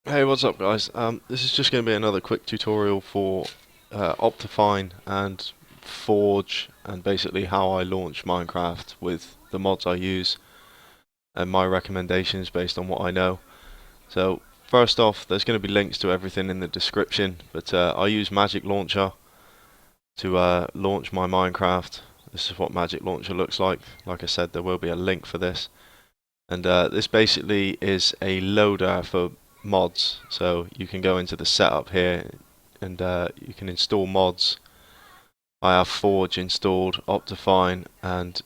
Hey, what's up, guys? This is just going to be another quick tutorial for Optifine and Forge, and basically how I launch Minecraft with the mods I use and my recommendations based on what I know. So, first off, there's going to be links to everything in the description, but I use Magic Launcher to launch my Minecraft. This is what Magic Launcher looks like. Like I said, there will be a link for this. And this basically is a loader for mods. So you can go into the setup here and you can install mods. I have Forge installed, Optifine, and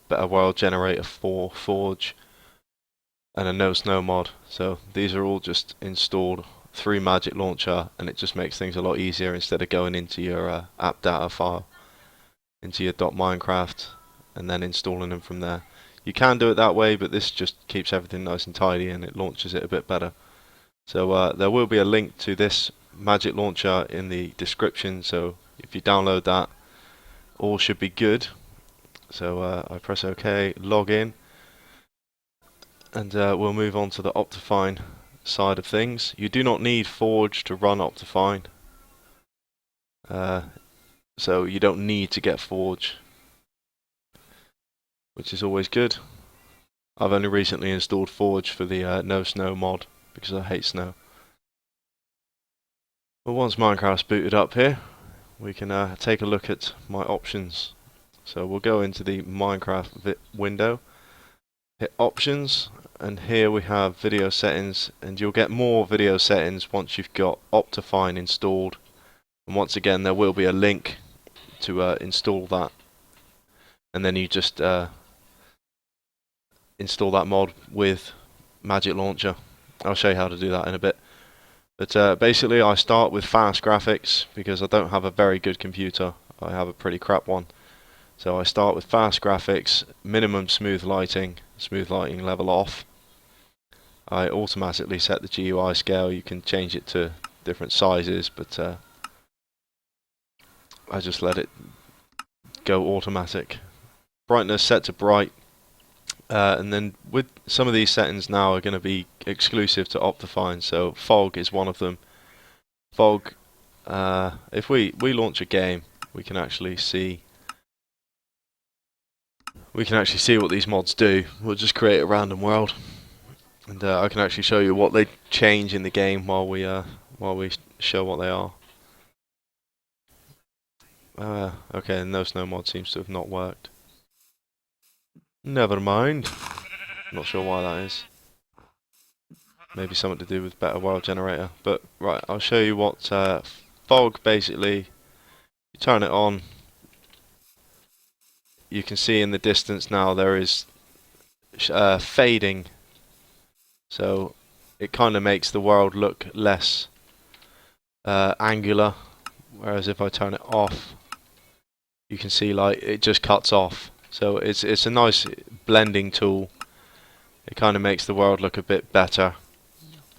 Better World Generator for Forge, and a No Snow mod. So these are all just installed through Magic Launcher, and it just makes things a lot easier instead of going into your app data file, into your .minecraft, and then installing them from there. You can do it that way, but this just keeps everything nice and tidy and it launches it a bit better. So there will be a link to this Magic Launcher in the description, so if you download that, all should be good. So I press OK, log in, and we'll move on to the Optifine side of things. You do not need Forge to run Optifine, so you don't need to get Forge, which is always good. I've only recently installed Forge for the No Snow mod because I hate snow. But once Minecraft's booted up here, we can take a look at my options. So we'll go into the Minecraft window, hit options, and here we have video settings, and you'll get more video settings once you've got Optifine installed. And once again, there will be a link to install that, and then you just install that mod with Magic Launcher. I'll show you how to do that in a bit. But basically I start with fast graphics because I don't have a very good computer. I have a pretty crap one. So I start with fast graphics, minimum smooth lighting level off. I automatically set the GUI scale. You can change it to different sizes, but I just let it go automatic. Brightness set to bright. And then with some of these settings now are going to be exclusive to Optifine, so fog is one of them. Fog, if we launch a game, we can actually see what these mods do. We'll just create a random world, and I can actually show you what they change in the game while we show what they are. Okay, no snow mod seems to have not worked. Never mind. Not sure why that is. Maybe something to do with Better World Generator. But right, I'll show you what fog basically. You turn it on. You can see in the distance now there is fading. So it kind of makes the world look less angular. Whereas if I turn it off, you can see like it just cuts off. So it's a nice blending tool. It kind of makes the world look a bit better.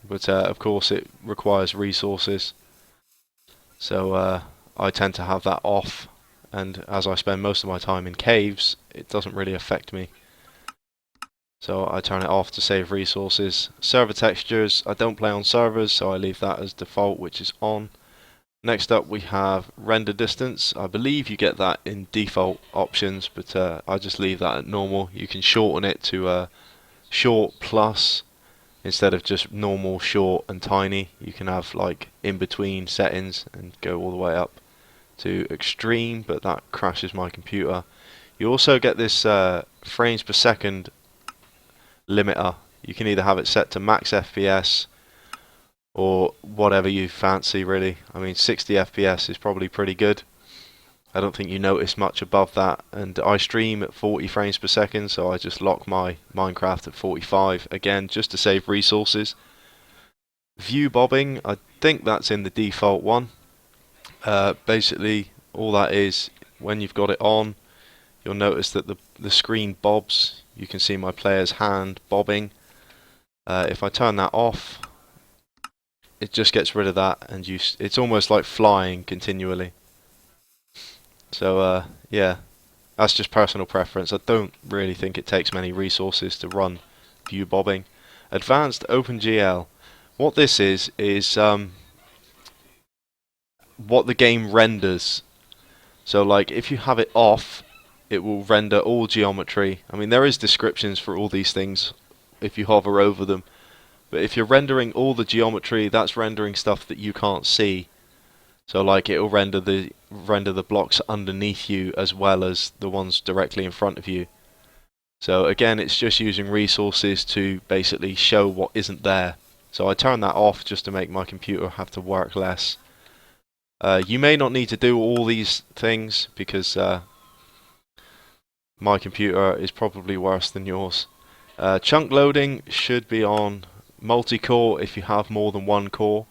But of course it requires resources, so I tend to have that off, and as I spend most of my time in caves, it doesn't really affect me, so I turn it off to save resources. Server textures, I don't play on servers, so I leave that as default, which is on. Next up we have render distance. I believe you get that in default options, but I just leave that at normal. You can shorten it to short plus. Instead of just normal, short and tiny, you can have like in between settings and go all the way up to extreme, but that crashes my computer. You also get this frames per second limiter. You can either have it set to max FPS or whatever you fancy, really. I mean, 60 FPS is probably pretty good. I don't think you notice much above that, and I stream at 40 frames per second, so I just lock my Minecraft at 45, again, just to save resources. View bobbing, I think that's in the default one. Basically, all that is, when you've got it on, you'll notice that the screen bobs. You can see my player's hand bobbing. If I turn that off, it just gets rid of that, and it's almost like flying continually. So yeah, that's just personal preference. I don't really think it takes many resources to run view bobbing. Advanced OpenGL. What this is what the game renders. So like if you have it off, it will render all geometry. I mean, there is descriptions for all these things if you hover over them. But if you're rendering all the geometry, that's rendering stuff that you can't see. So like it will render the blocks underneath you as well as the ones directly in front of you. So again, it's just using resources to basically show what isn't there. So I turn that off just to make my computer have to work less. You may not need to do all these things because my computer is probably worse than yours. Chunk loading should be on multi-core if you have more than one core.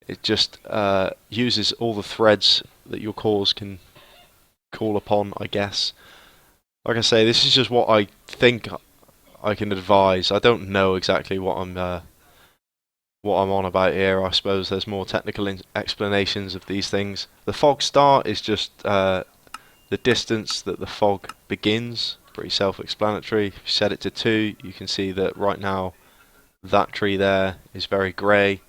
It just uses all the threads that your cores can call upon, I guess. Like I say, this is just what I think I can advise. I don't know exactly what I'm on about here. I suppose there's more technical explanations of these things. The fog start is just the distance that the fog begins. Pretty self-explanatory. If you set it to 2, you can see that right now that tree there is very grey.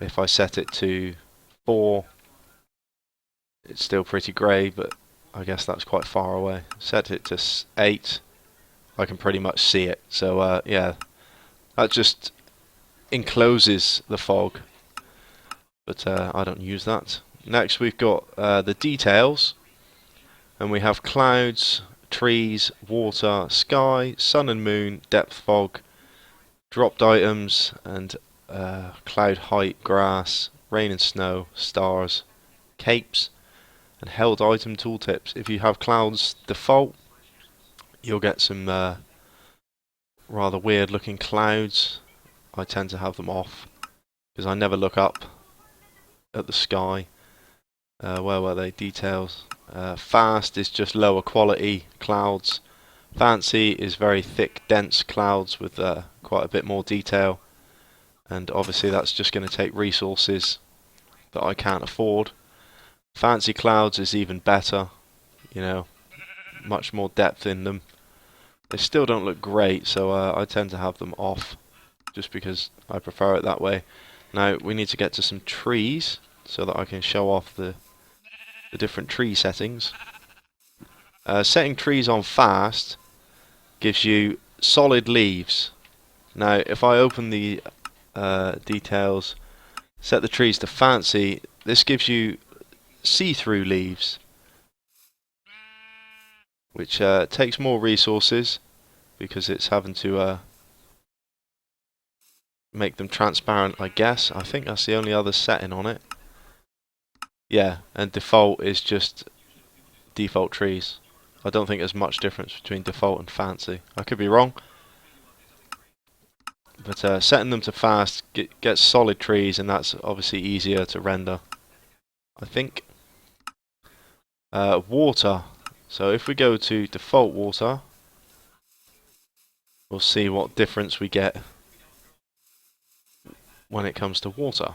If I set it to 4, it's still pretty grey, but I guess that's quite far away. Set it to 8, I can pretty much see it. So yeah, that just encloses the fog, but I don't use that. Next we've got the details, and we have clouds, trees, water, sky, sun and moon, depth fog, dropped items, and cloud height, grass, rain and snow, stars, capes, and held item tooltips. If you have clouds default, you'll get some rather weird looking clouds. I tend to have them off because I never look up at the sky. Where were they? Details. Fast is just lower quality clouds. Fancy is very thick, dense clouds with quite a bit more detail. And obviously that's just going to take resources that I can't afford. Fancy clouds is even better, you know, much more depth in them. They still don't look great, so I tend to have them off just because I prefer it that way. Now we need to get to some trees so that I can show off the different tree settings. Setting trees on fast gives you solid leaves. Now if I open the details, set the trees to fancy, this gives you see-through leaves, which takes more resources because it's having to make them transparent, I guess. I think that's the only other setting on it. Yeah, and default is just default trees. I don't think there's much difference between default and fancy. I could be wrong. But setting them to fast gets solid trees, and that's obviously easier to render, I think. Water. So if we go to default water, we'll see what difference we get when it comes to water.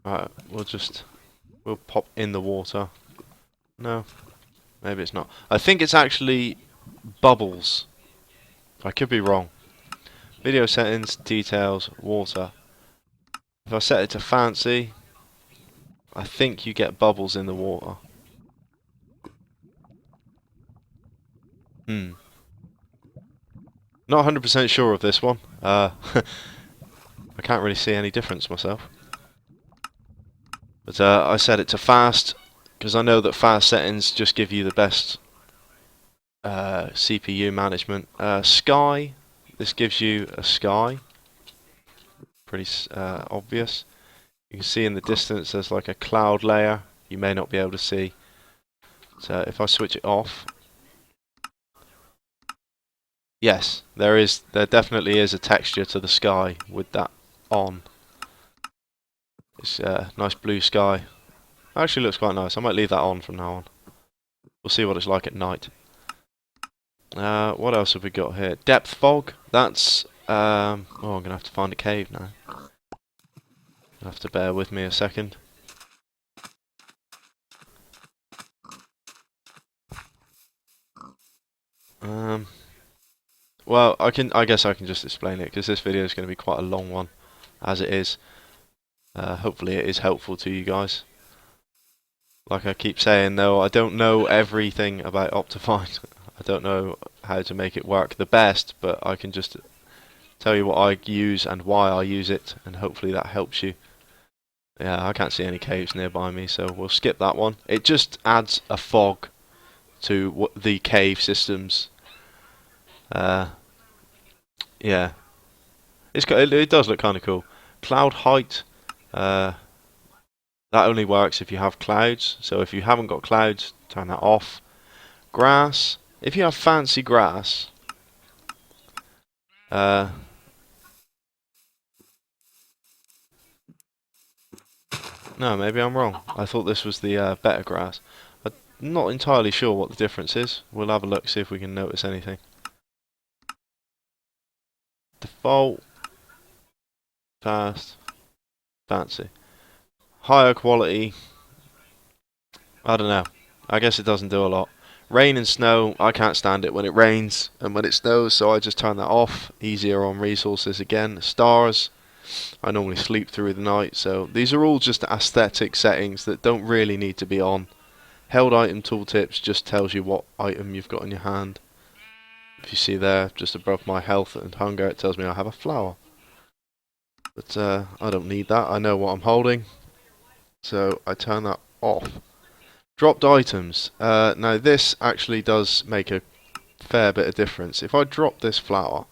Alright, we'll pop in the water. No, maybe it's not. I think it's actually bubbles. I could be wrong. Video settings, details, water. If I set it to fancy, I think you get bubbles in the water. Not 100% sure of this one. I can't really see any difference myself. But I set it to fast because I know that fast settings just give you the best CPU management. Sky, this gives you a sky. Pretty obvious. You can see in the distance there's like a cloud layer you may not be able to see. So if I switch it off, yes, there definitely is a texture to the sky with that on. It's a nice blue sky. Actually looks quite nice. I might leave that on from now on. We'll see what it's like at night. What else have we got here? Depth fog. That's oh, I'm gonna have to find a cave now. You'll have to bear with me a second. Well, I guess I can just explain it because this video is going to be quite a long one, as it is. Hopefully, it is helpful to you guys. Like I keep saying, though, I don't know everything about Optifine. I don't know how to make it work the best, but I can just tell you what I use and why I use it, and hopefully that helps you. Yeah, I can't see any caves nearby me, so we'll skip that one. It just adds a fog to the cave systems. Yeah, it does look kind of cool. Cloud height, that only works if you have clouds. So if you haven't got clouds, turn that off. Grass, if you have fancy grass, no, maybe I'm wrong. I thought this was the better grass. I'm not entirely sure what the difference is. We'll have a look, see if we can notice anything. Default, fast, fancy. Higher quality, I don't know. I guess it doesn't do a lot. Rain and snow, I can't stand it when it rains and when it snows, so I just turn that off. Easier on resources again. Stars, I normally sleep through the night, so these are all just aesthetic settings that don't really need to be on. Held item tooltips just tells you what item you've got in your hand. If you see there, just above my health and hunger, it tells me I have a flower. But I don't need that, I know what I'm holding, so I turn that off. Dropped items. Now this actually does make a fair bit of difference. If I drop this flower,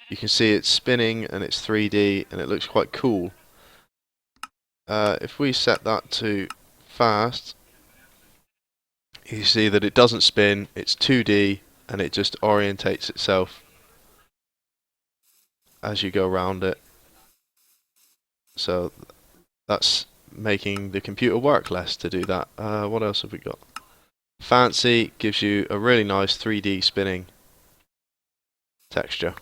you can see it's spinning and it's 3D and it looks quite cool. If we set that to fast, you see that it doesn't spin, it's 2D and it just orientates itself as you go around it. So that's making the computer work less to do that. What else have we got? Fancy gives you a really nice 3D spinning texture.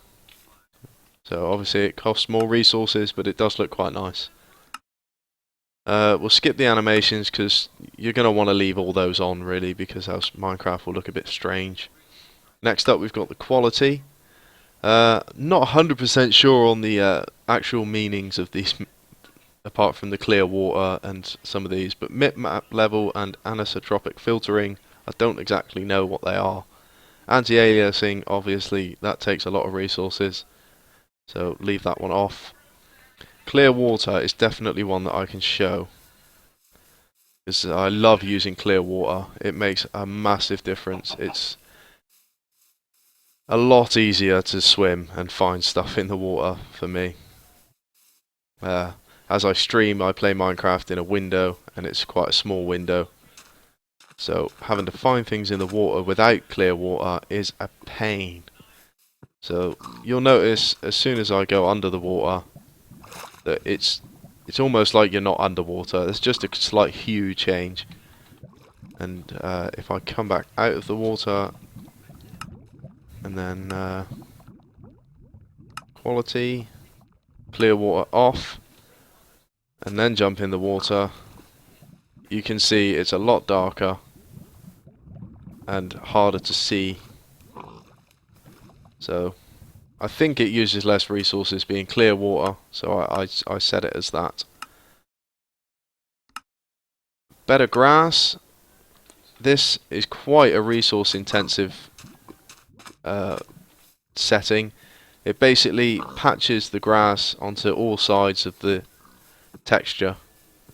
So obviously it costs more resources, but it does look quite nice. We'll skip the animations because you're going to want to leave all those on really, because else Minecraft will look a bit strange. Next up we've got the quality. Not 100% sure on the actual meanings of these, apart from the clear water and some of these, but map level and anisotropic filtering, I don't exactly know what they are. Anti-aliasing, obviously that takes a lot of resources, so leave that one off. Clear water is definitely one that I can show, because I love using clear water. It makes a massive difference. It's a lot easier to swim and find stuff in the water for me. As I stream, I play Minecraft in a window, and it's quite a small window. So having to find things in the water without clear water is a pain. So you'll notice as soon as I go under the water that it's almost like you're not underwater. There's just a slight hue change. And if I come back out of the water and then quality, clear water off, and then jump in the water, you can see it's a lot darker and harder to see. So I think it uses less resources being clear water, so I set it as that. Better grass. This is quite a resource intensive setting. It basically patches the grass onto all sides of the texture.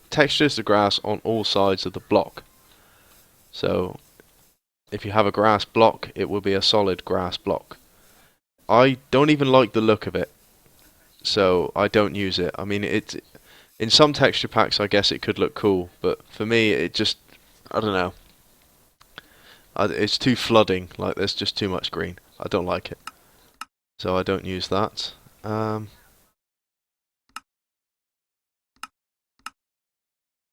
Textures the grass on all sides of the block. So if you have a grass block, it will be a solid grass block. I don't even like the look of it, so I don't use it. I mean, in some texture packs I guess it could look cool, but for me it just, I don't know. It's too flooding, like there's just too much green. I don't like it, so I don't use that.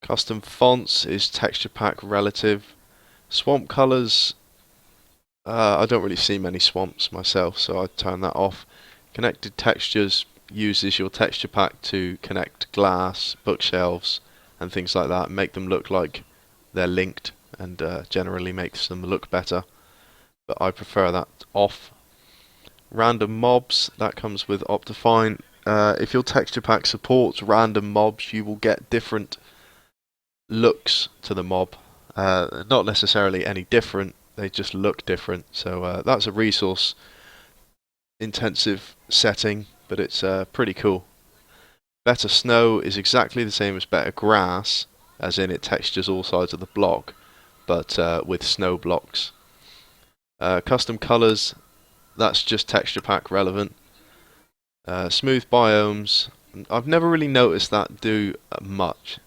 Custom fonts is texture pack relative. Swamp colors, I don't really see many swamps myself, so I turn that off. Connected textures uses your texture pack to connect glass, bookshelves, and things like that, make them look like they're linked, and generally makes them look better. But I prefer that off Random mobs, that comes with Optifine. If your texture pack supports random mobs, you will get different looks to the mob. Not necessarily any different, they just look different. So that's a resource intensive setting, but it's pretty cool. Better snow is exactly the same as better grass, as in it textures all sides of the block, but with snow blocks. Custom colors, that's just texture pack relevant. Smooth biomes, I've never really noticed that do much,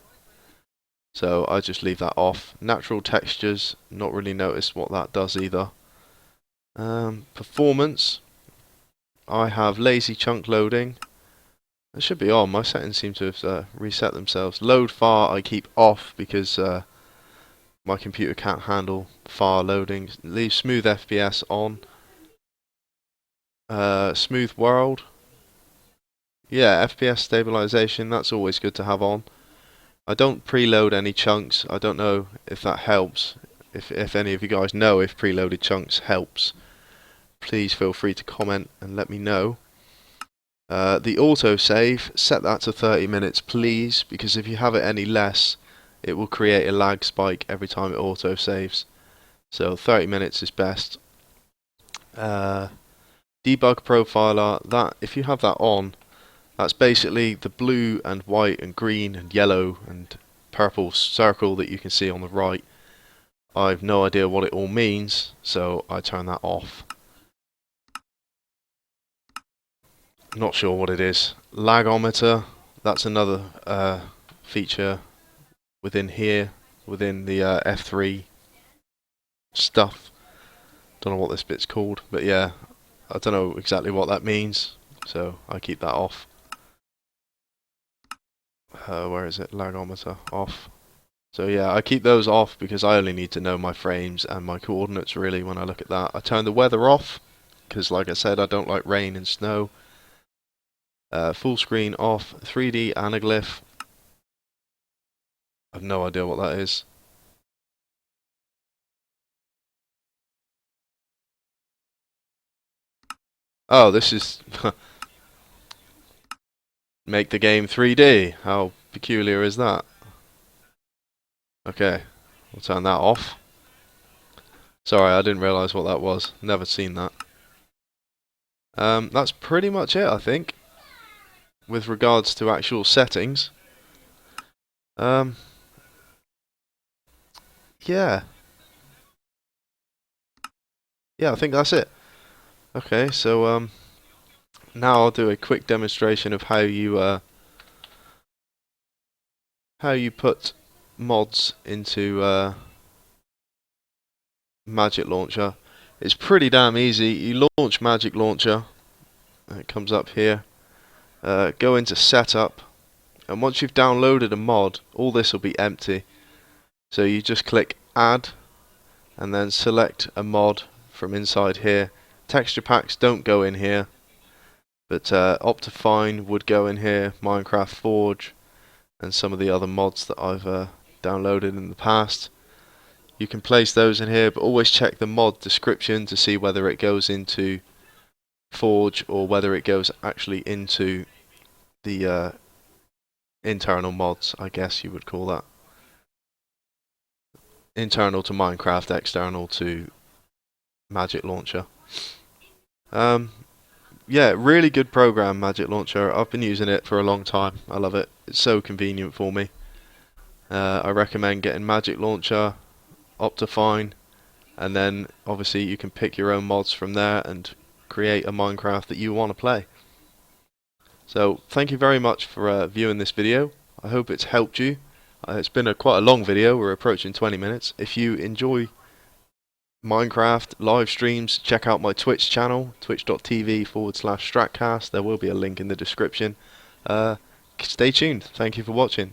so I just leave that off. Natural textures, not really noticed what that does either. Performance, I have lazy chunk loading. It should be on. My settings seem to have reset themselves. Load far I keep off because my computer can't handle far loading. Leave smooth FPS on. Smooth world. Yeah, FPS stabilization, that's always good to have on. I don't preload any chunks. I don't know if that helps. If any of you guys know if preloaded chunks helps, please feel free to comment and let me know. The autosave, set that to 30 minutes please, because if you have it any less, it will create a lag spike every time it autosaves. So 30 minutes is best. Debug profiler, that if you have that on, that's basically the blue and white and green and yellow and purple circle that you can see on the right. I've no idea what it all means, so I turn that off. Not sure what it is. Lagometer, that's another feature within here, within the F3 stuff. Don't know what this bit's called, but yeah, I don't know exactly what that means, so I keep that off. Where is it? Lagometer, off. So yeah, I keep those off because I only need to know my frames and my coordinates really when I look at that. I turn the weather off because, like I said, I don't like rain and snow. Full screen off. 3D anaglyph. I've no idea what that is. Oh, this is make the game 3D. How peculiar is that? Okay, we'll turn that off. Sorry, I didn't realise what that was. Never seen that. That's pretty much it, I think, with regards to actual settings. Yeah. Yeah, I think that's it. Okay, so now I'll do a quick demonstration of how you put mods into Magic Launcher. It's pretty damn easy. You launch Magic Launcher, and it comes up here. Go into Setup, and once you've downloaded a mod, all this will be empty. So you just click Add, and then select a mod from inside here. Texture packs don't go in here, but Optifine would go in here, Minecraft Forge, and some of the other mods that I've downloaded in the past. You can place those in here, but always check the mod description to see whether it goes into Forge or whether it goes actually into the internal mods, I guess you would call that. Internal to Minecraft, external to Magic Launcher. Yeah, really good program, Magic Launcher. I've been using it for a long time. I love it. It's so convenient for me. I recommend getting Magic Launcher, Optifine, and then obviously you can pick your own mods from there and create a Minecraft that you want to play. So thank you very much for viewing this video. I hope it's helped you. It's been quite a long video. We're approaching 20 minutes. If you enjoy Minecraft live streams, check out my Twitch channel, twitch.tv/Stratcast. There will be a link in the description. Stay tuned. Thank you for watching.